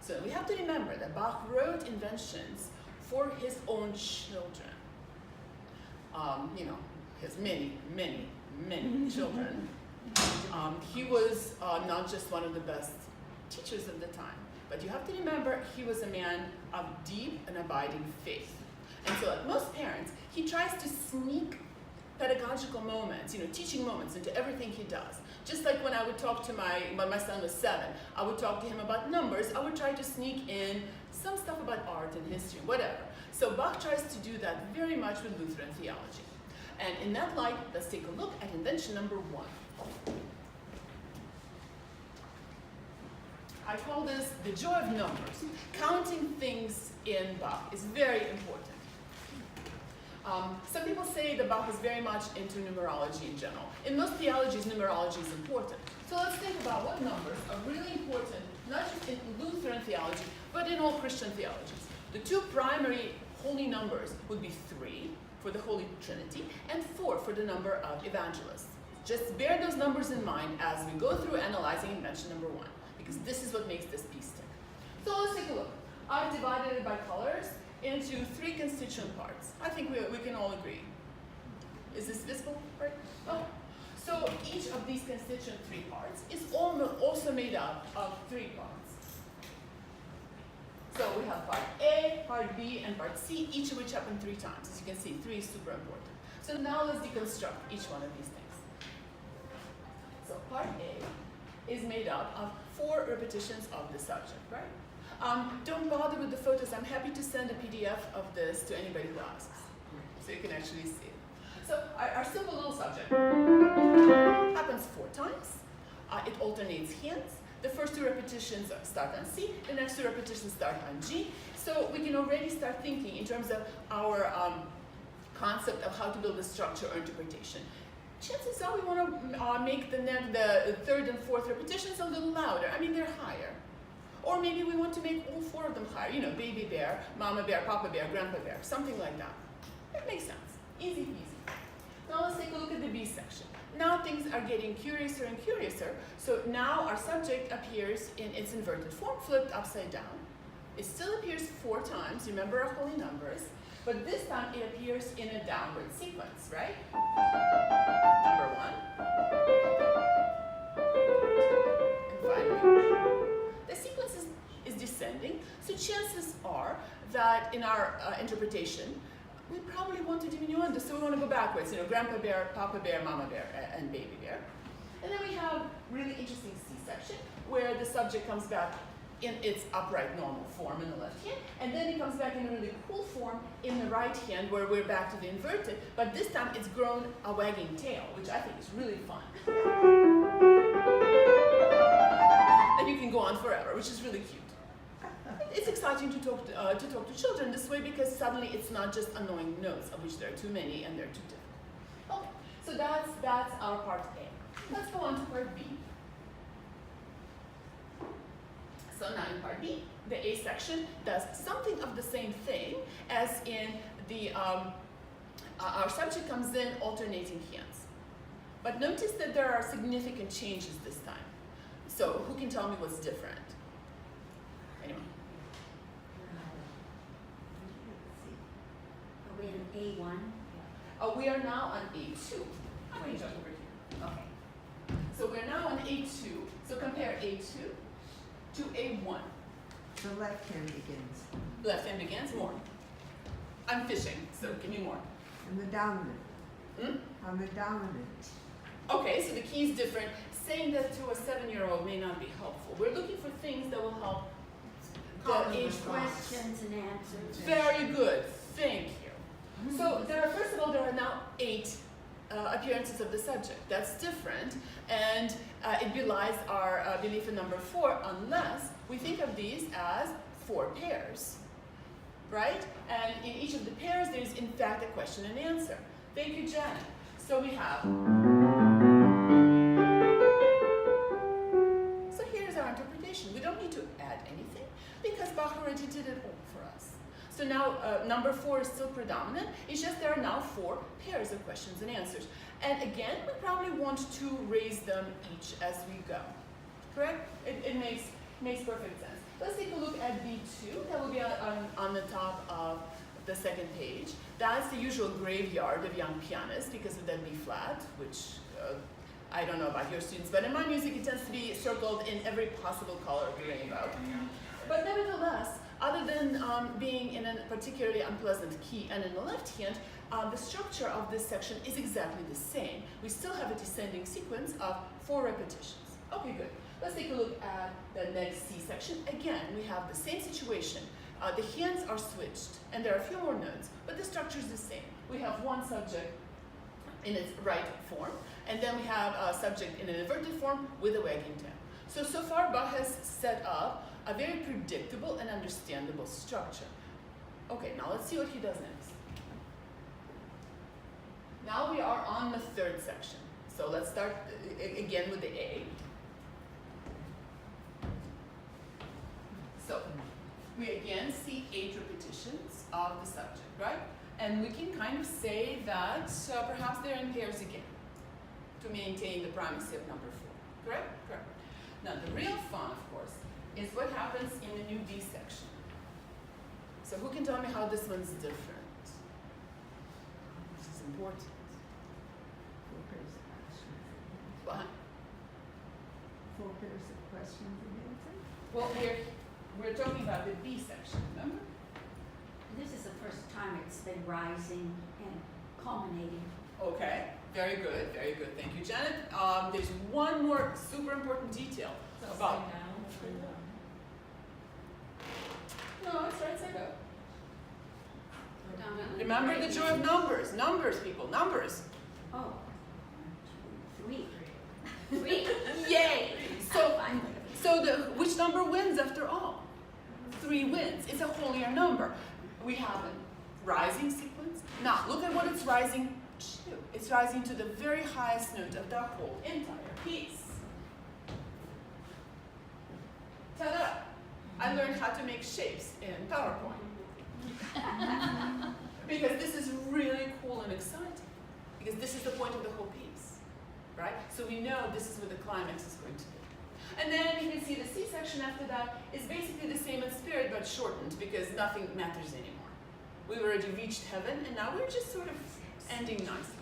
So we have to remember that Bach wrote inventions for his own children. You know, his many, many, many children. He was not just one of the best teachers of the time, but you have to remember he was a man of deep and abiding faith. And so like most parents, he tries to sneak pedagogical moments, you know, teaching moments into everything he does. Just like when I would talk to when my son was 7, I would talk to him about numbers, I would try to sneak in some stuff about art and history, whatever. So Bach tries to do that very much with Lutheran theology. And in that light, let's take a look at invention number 1. I call this the joy of numbers. Counting things in Bach is very important. Some people say that Bach is very much into numerology in general. In most theologies, numerology is important. So let's think about what numbers are really important, not just in Lutheran theology, but in all Christian theologies. The 2 primary holy numbers would be 3 for the Holy Trinity and 4 for the number of evangelists. Just bear those numbers in mind as we go through analyzing invention number 1, because this is what makes this piece tick. So let's take a look. I've divided it by colors into 3 constituent parts. I think we can all agree. Is this visible? Right? Oh. So each of these constituent 3 parts is also made up of 3 parts. So we have part A, part B, and part C, each of which happen 3 times. As you can see, 3 is super important. So now let's deconstruct each one of these things. So part A is made up of 4 repetitions of the subject, right? Don't bother with the photos. I'm happy to send a PDF of this to anybody who asks, so you can actually see it. So our simple little subject happens 4 times. It alternates hands. The first 2 repetitions start on C. The next 2 repetitions start on G. So we can already start thinking in terms of our concept of how to build a structure or interpretation. Chances are we want to make the 3rd and 4th repetitions a little louder. I mean, they're higher. Or maybe we want to make all 4 of them higher. You know, baby bear, mama bear, papa bear, grandpa bear, something like that. It makes sense. Easy peasy. Now let's take a look at the B section. Now things are getting curiouser and curiouser. So now our subject appears in its inverted form, flipped upside down. It still appears 4 times. Remember our holy numbers. But this time it appears in a downward sequence, right? Number 1. And finally, the sequence is descending. So chances are that in our interpretation, we probably want to diminuendo. So we want to go backwards. You know, grandpa bear, papa bear, mama bear, and baby bear. And then we have really interesting C section where the subject comes back in its upright normal form in the left hand, and then it comes back in a really cool form in the right hand where we're back to the inverted, but this time it's grown a wagging tail, which I think is really fun. And you can go on forever, which is really cute. It's exciting to talk to children this way because suddenly it's not just annoying notes, of which there are too many and they're too difficult. Okay, so that's our part A. Let's go on to part B. So now in part B, the A section does something of the same thing as in the, our subject comes in alternating hands. But notice that there are significant changes this time. So who can tell me what's different? Anyone? Are we in A1? We are now on A2. I'm going to jump over here. Okay. So we're now on A2. So compare A2 to A1. The left hand begins. Left hand begins, more. I'm fishing, so give me more. And the dominant. Hmm? On the dominant. Okay, so the key is different. Saying that to a 7-year-old may not be helpful. We're looking for things that will help the age Questions and answers. Very good, thank you. So first of all, there are now 8 appearances of the subject. That's different, and it belies our belief in number 4 unless we think of these as 4 pairs, right? And in each of the pairs, there is in fact a question and answer. Thank you, Janet. So we have. So here's our interpretation. We don't need to add anything because Bach already did it all for us. So now number 4 is still predominant. It's just there are now 4 pairs of questions and answers. And again, we probably want to raise them each as we go. Correct? It makes perfect sense. Let's take a look 2, that will be on the top of the second page. That's the usual graveyard of young pianists because of that B flat, which I don't know about your students, but in my music it tends to be circled in every possible color of the rainbow. But nevertheless, other than being in a particularly unpleasant key and in the left hand, the structure of this section is exactly the same. We still have a descending sequence of 4 repetitions. Okay, good. Let's take a look at the next C section. Again, we have the same situation. The hands are switched, and there are a few more notes, but the structure is the same. We have one subject in its right form, and then we have a subject in an inverted form with a wagging tail. So far Bach has set up a very predictable and understandable structure. Okay, now let's see what he does next. Now we are on the third section. So let's start again with the A. So we again see 8 repetitions of the subject, right? And we can kind of say that perhaps they're in pairs again to maintain the primacy of number 4, correct? Correct. Now the real fun, of course, is what happens in the new B section. So who can tell me how this one's different? This is important. 4 pairs of questions. What? 4 pairs of questions and answers. Well, we're talking about the B section, remember? This is the first time it's been rising and culminating. Okay, very good, very good. Thank you, Janet. There's one more super important detail about. No, it's right side up. Remember the joy of numbers. Numbers, people, numbers. Oh. 3. 3. Yay! So which number wins after all? 3 wins. It's a whole year number. We have a rising sequence. Now, look at what it's rising to. It's rising to the very highest note of the whole entire piece. Ta-da! I learned how to make shapes in PowerPoint. Because this is really cool and exciting. Because this is the point of the whole piece, right? So we know this is where the climax is going to be. And then you can see the C section after that is basically the same in spirit, but shortened because nothing matters anymore. We've already reached heaven, and now we're just sort of ending nicely.